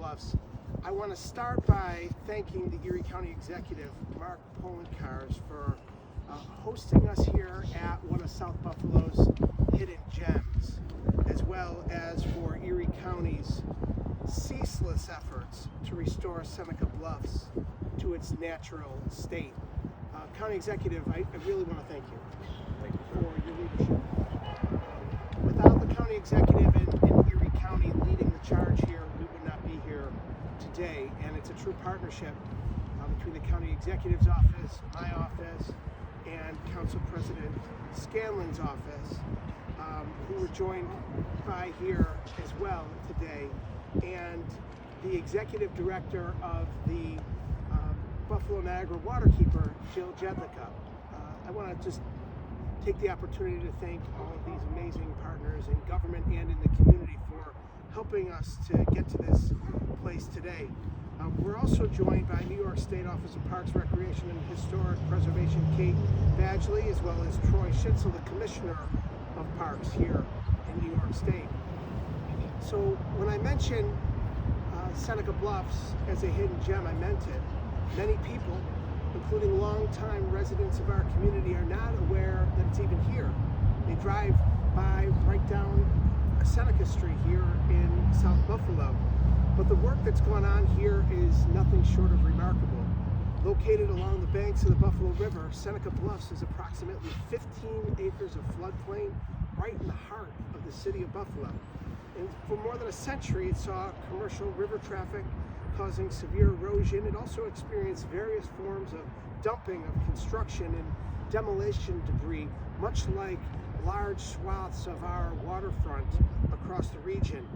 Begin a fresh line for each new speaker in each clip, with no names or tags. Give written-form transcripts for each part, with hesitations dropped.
Bluffs. I want to start by thanking the Erie County Executive, Mark Polencars, for hosting us here at one of South Buffalo's hidden gems, as well as for Erie County's ceaseless efforts to restore Seneca Bluffs to its natural state. County Executive, I really want to thank you for your leadership. Without the County Executive and Erie County leading the charge here, we would not be here today. And it's a true partnership between the County Executive's office, my office, and Council President Scanlon's office, who we're joined by here as well today, and the Executive Director of the Buffalo Niagara Waterkeeper, Jill Jedlicka. I want to just take the opportunity to thank all of these amazing partners in government and in the community for helping us to get to this place today. We're also joined by New York State Office of Parks, Recreation, and Historic Preservation, Kate Badgley, as well as Troy Schitzel, the Commissioner of Parks here in New York State. So when I mentioned Seneca Bluffs as a hidden gem, I meant it. Many people, including longtime residents of our community, are not aware that it's even here. They drive by right down Seneca Street here in South Buffalo. But the work that's going on here is nothing short of remarkable. Located along the banks of the Buffalo River, Seneca Bluffs is approximately 15 acres of floodplain right in the heart of the city of Buffalo. And for more than a century, it saw commercial river traffic causing severe erosion. It also experienced various forms of dumping of construction and demolition debris, much like large swaths of our waterfront across the region.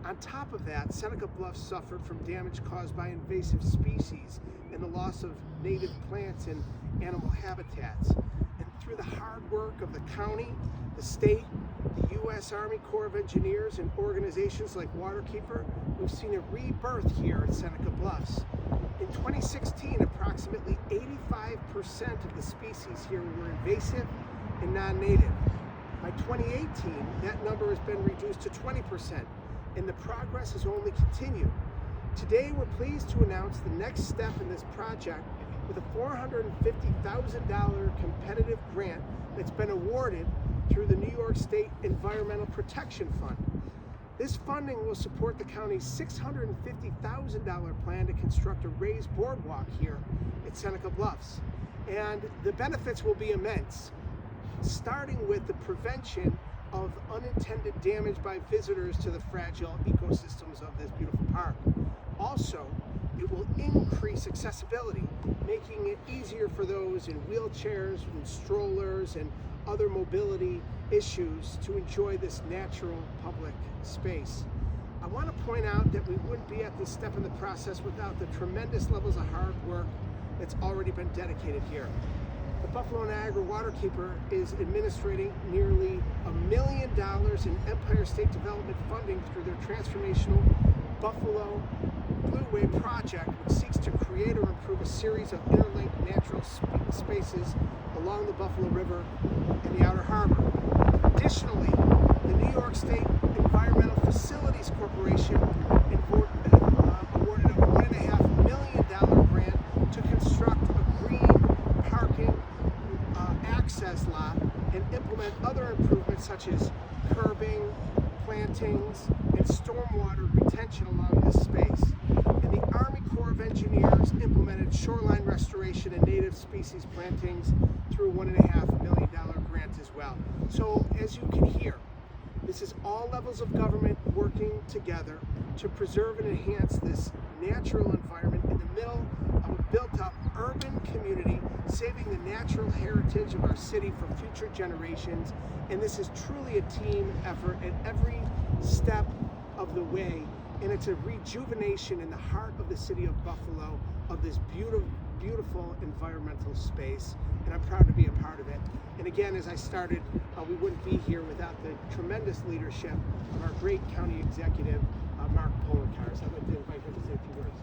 On top of that, Seneca Bluffs suffered from damage caused by invasive species and the loss of native plants and animal habitats. And through the hard work of the county, the state, the U.S. Army Corps of Engineers, and organizations like Waterkeeper, we've seen a rebirth here at Seneca Bluffs. In 2016, approximately 85% of the species here were invasive and non-native. By 2018, that number has been reduced to 20%, and the progress has only continued. Today, we're pleased to announce the next step in this project with a $450,000 competitive grant that's been awarded through the New York State Environmental Protection Fund. This funding will support the county's $650,000 plan to construct a raised boardwalk here at Seneca Bluffs. And the benefits will be immense, starting with the prevention of unintended damage by visitors to the fragile ecosystems of this beautiful park. Also, it will increase accessibility, making it easier for those in wheelchairs and strollers and other mobility issues to enjoy this natural public space. I want to point out that we wouldn't be at this step in the process without the tremendous levels of hard work that's already been dedicated here. The Buffalo Niagara Waterkeeper is administrating nearly $1 million in Empire State Development funding through their transformational Buffalo Blueway project, which seeks to create or improve a series of interlinked natural spaces along the Buffalo River and the Outer Harbor. Additionally, the New York State Environmental Facilities Corporation awarded a $1.5 million grant to construct a green parking access lot and implement other improvements such as curbing, plantings, and stormwater retention along this space. And the Army Corps of Engineers implemented shoreline restoration and native species plantings through a $1.5 million grant as well. So as you can hear, this is all levels of government working together to preserve and enhance this natural environment in the middle of a built-up urban community, saving the natural heritage of our city for future generations. And this is truly a team effort at every step of the way. And it's a rejuvenation in the heart of the city of Buffalo of this beautiful environmental space. And I'm proud to be a part of it. And again, as I started, we wouldn't be here without the tremendous leadership of our great county executive, Mark Polencars. I'd like to invite him to say a few words.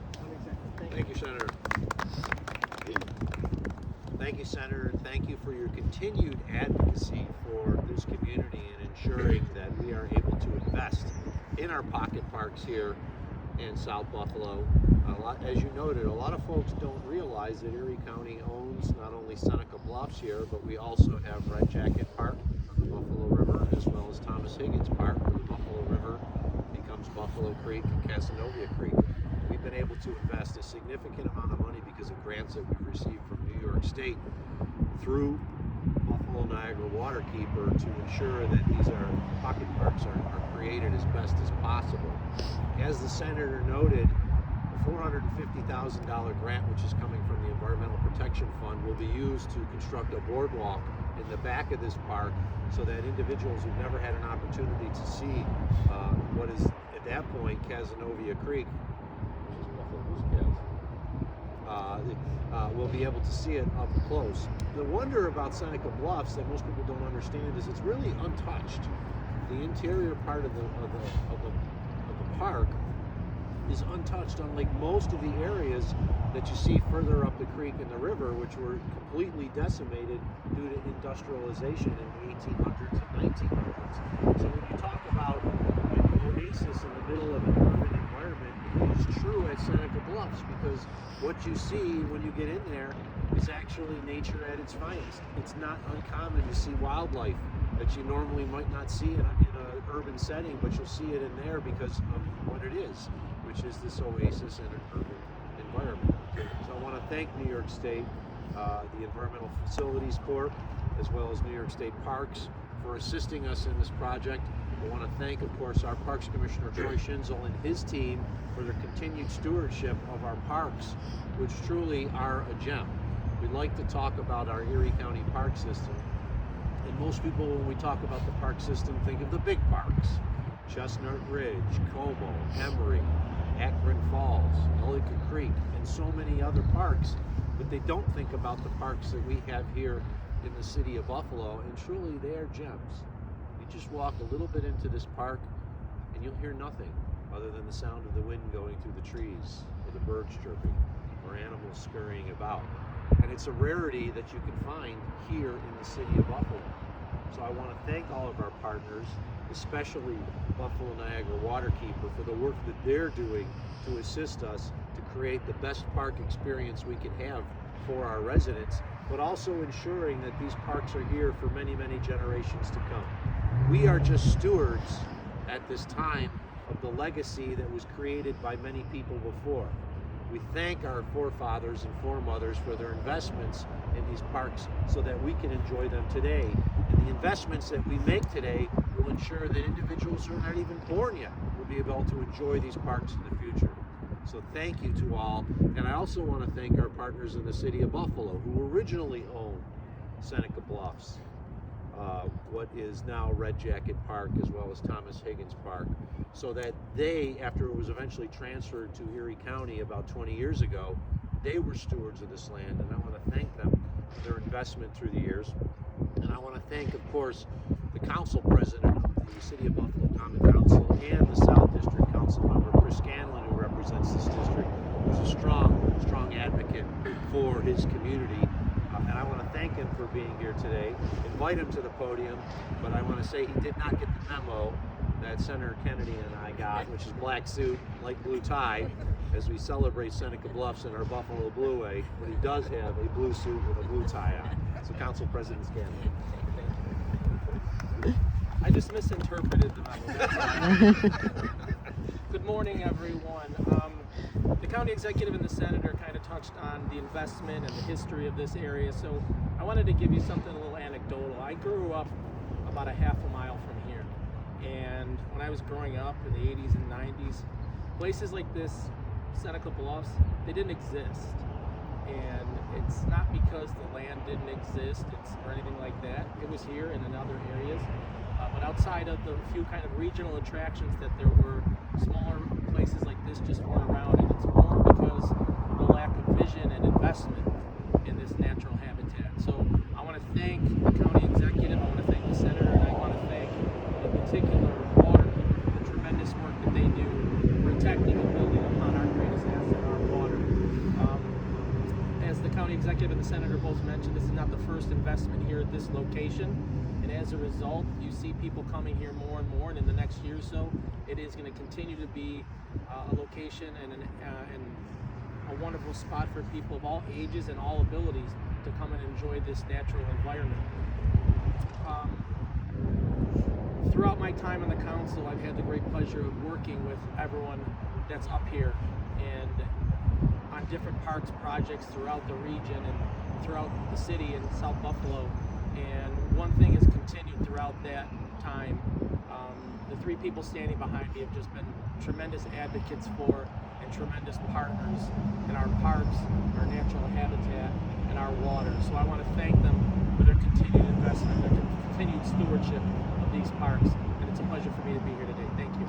Thank you, Senator. Thank you, Senator. Thank you for your continued advocacy for this community and ensuring that we are able to invest in our pocket parks here and South Buffalo. As you noted, a lot of folks don't realize that Erie County owns not only Seneca Bluffs here, but we also have Red Jacket Park on the Buffalo River, as well as Thomas Higgins Park, where the Buffalo River becomes Buffalo Creek and Casanova Creek. We've been able to invest a significant amount of money because of grants that we've received from New York State through Buffalo Niagara Waterkeeper to ensure that these pocket parks are created as best as possible. As the Senator noted, the $450,000 grant, which is coming from the Environmental Protection Fund, will be used to construct a boardwalk in the back of this park so that individuals who've never had an opportunity to see what is at that point Casanova Creek, which is Buffalo Goose Calves, will be able to see it up close. The wonder about Seneca Bluffs that most people don't understand is it's really untouched. The interior part of the park is untouched, unlike most of the areas that you see further up the creek and the river, which were completely decimated due to industrialization in the 1800s and 1900s. So when you talk about an oasis in the middle of an urban environment, it is true at Seneca Bluffs, because what you see when you get in there is actually nature at its finest. It's not uncommon to see wildlife that you normally might not see in an urban setting, but you'll see it in there because of what it is, which is this oasis in an urban environment. So I want to thank New York State, the Environmental Facilities Corp, as well as New York State Parks for assisting us in this project. I want to thank, of course, our Parks Commissioner Troy Schinzel and his team for their continued stewardship of our parks, which truly are a gem. We like to talk about our Erie County park system, and most people, when we talk about the park system, think of the big parks: Chestnut Ridge, Como, Emory, Akron Falls, Ellicott Creek, and so many other parks, but they don't think about the parks that we have here in the city of Buffalo, and truly they are gems. You just walk a little bit into this park and you'll hear nothing other than the sound of the wind going through the trees, or the birds chirping, or animals scurrying about. And it's a rarity that you can find here in the city of Buffalo. So I want to thank all of our partners, especially Buffalo Niagara Waterkeeper, for the work that they're doing to assist us to create the best park experience we can have for our residents, but also ensuring that these parks are here for many, many generations to come. We are just stewards at this time of the legacy that was created by many people before. We thank our forefathers and foremothers for their investments in these parks so that we can enjoy them today. And the investments that we make today will ensure that individuals who are not even born yet will be able to enjoy these parks in the future. So thank you to all. And I also want to thank our partners in the city of Buffalo, who originally owned Seneca Bluffs, what is now Red Jacket Park, as well as Thomas Higgins Park, so that they, after it was eventually transferred to Erie County about 20 years ago, they were stewards of this land, and I want to thank them for their investment through the years. And I want to thank, of course, the council president of the City of Buffalo Common Council and the South District Council member, Chris Scanlon, who represents this district, who's a strong advocate for his community. And I want to thank him for being here today, invite him to the podium, but I want to say he did not get the memo that Senator Kennedy and I got, which is black suit, light blue tie, as we celebrate Seneca Bluffs in our Buffalo Blue Way, but he does have a blue suit with a blue tie on. So Council President Scanlon.
I just misinterpreted the memo. Good morning, everyone. The county executive and the senator kind of touched on the investment and the history of this area, so I wanted to give you something a little anecdotal. I grew up about a half a mile from here, and when I was growing up in the 80s and 90s, places like this, Seneca Bluffs, they didn't exist. And it's not because the land didn't exist or anything like that. It was here and in other areas. But outside of the few kind of regional attractions that there were, smaller places like this just weren't around. And it's more because of the lack of vision and investment in this natural habitat. So I want to thank the county executive, I want to thank the senator, and I want to thank in particular Waterkeeper for the tremendous work that they do protecting and building upon our greatest asset, our water. As the county executive and the senator both mentioned, this is not the first investment here at this location. And as a result, you see people coming here more and more, and in the next year or so, it is going to continue to be a location and a wonderful spot for people of all ages and all abilities to come and enjoy this natural environment. Throughout my time on the council, I've had the great pleasure of working with everyone that's up here and on different parks projects throughout the region and throughout the city in South Buffalo. And one thing has continued throughout that time. The three people standing behind me have just been tremendous advocates for and tremendous partners in our parks, our natural habitat, and our water. So I want to thank them for their continued investment, their continued stewardship of these parks. And it's a pleasure for me to be here today. Thank you.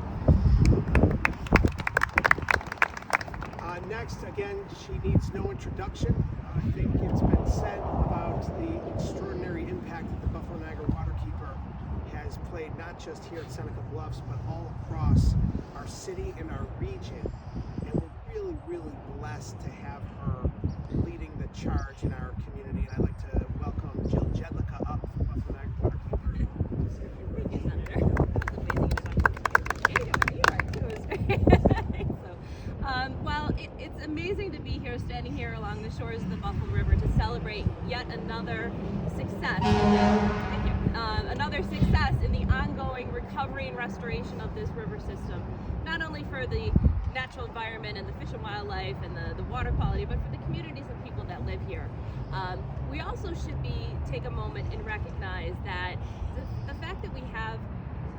Next, again, she needs no introduction. I think it's been said about the extraordinary impact that the Buffalo Niagara Waterkeeper has played, not just here at Seneca Bluffs, but all across our city and our region. And we're really, really blessed to have her leading the charge in our community. And I'd like to welcome Jill Jedlicka up from Buffalo Niagara Waterkeeper.
Thank you, Senator. Well, it's amazing to be here, standing here along the shores of the Buffalo River to celebrate yet another success. Thank you. Another success in the ongoing recovery and restoration of this river system, not only for the natural environment and the fish and wildlife and the water quality, but for the communities and people that live here. We also should take a moment and recognize that the fact that we have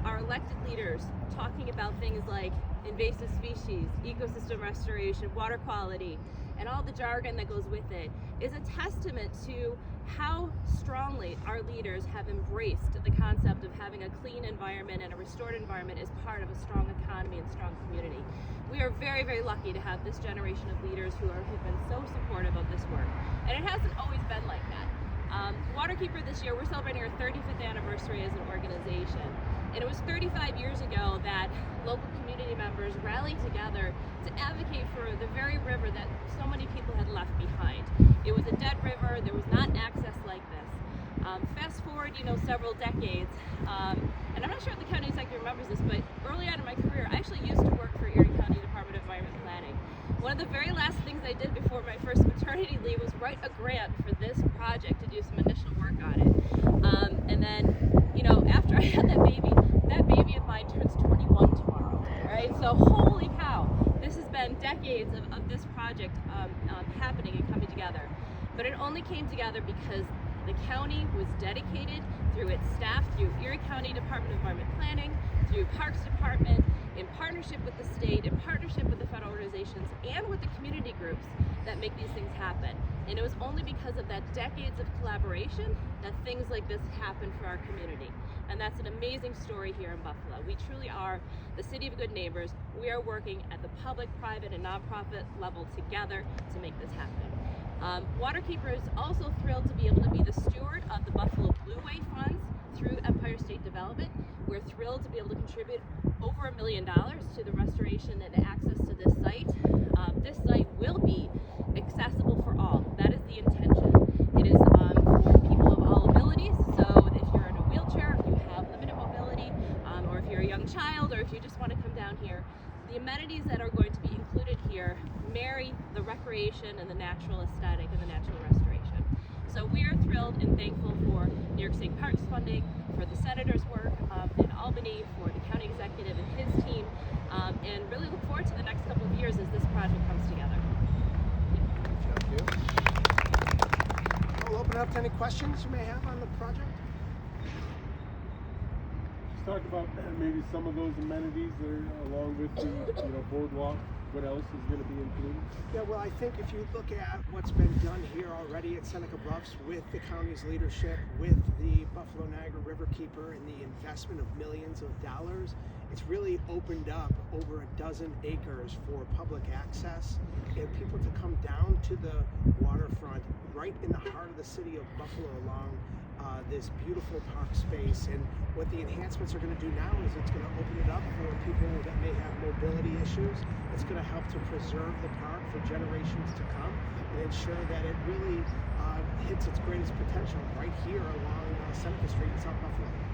our elected leaders talking about things like invasive species, ecosystem restoration, water quality, and all the jargon that goes with it is a testament to how strongly our leaders have embraced the concept of having a clean environment and a restored environment as part of a strong economy and strong community. We are very, very lucky to have this generation of leaders who have been so supportive of this work. And it hasn't always been like that. Waterkeeper this year, we're celebrating our 35th anniversary as an organization. And it was 35 years ago that local community members rallied together to advocate for the very river that so many people had left behind. It was a dead river, there was not access like this. Fast forward, several decades, and I'm not sure if the county executive remembers this, but early on in my career, I actually used to work for Erie County Department of Environment and Planning. One of the very last things I did before my first maternity leave was write a grant for this project to do some initial work on it. And then, after I had that baby of mine turns 21 tomorrow, right? So holy cow, this has been decades of this project happening and coming together. But it only came together because the county was dedicated through its staff, through Erie County Department of Environment Planning, through Parks Department, in partnership with the state, in partnership with the federal organizations, and with the community groups that make these things happen. And it was only because of that decades of collaboration that things like this happen for our community. And that's an amazing story here in Buffalo. We truly are the city of good neighbors. We are working at the public, private, and nonprofit level together to make this happen. Waterkeeper is also thrilled to be able to be the steward of the Buffalo Blueway funds through Empire State Development. We're thrilled to be able to contribute over $1 million to the restoration and access to this site. This site will be accessible for all. That is the intention. It is for people of all abilities. So if you're in a wheelchair, if you have limited mobility, or if you're a young child, or if you just want to come down here, the amenities that are going to be included here marry the recreation and the natural aesthetic and the natural restoration. So we are thrilled and thankful for New York State Parks funding, for the Senator's work in Albany, for the county executive and his team, and really look forward to the next couple of years as this project comes together.
Thank you. I'll open it up to any questions you may have on the project.
Talk about maybe some of those amenities that are along with the boardwalk. What else is going to be included?
Yeah, well, I think if you look at what's been done here already at Seneca Bluffs with the county's leadership, with the Buffalo Niagara Riverkeeper and the investment of millions of dollars, it's really opened up over a dozen acres for public access and people to come down to the waterfront right in the heart of the city of Buffalo along this beautiful park space. And what the enhancements are going to do now is it's going to open it up for people that may have mobility issues. It's going to help to preserve the park for generations to come and ensure that it really hits its greatest potential right here along Seneca Street in South Buffalo.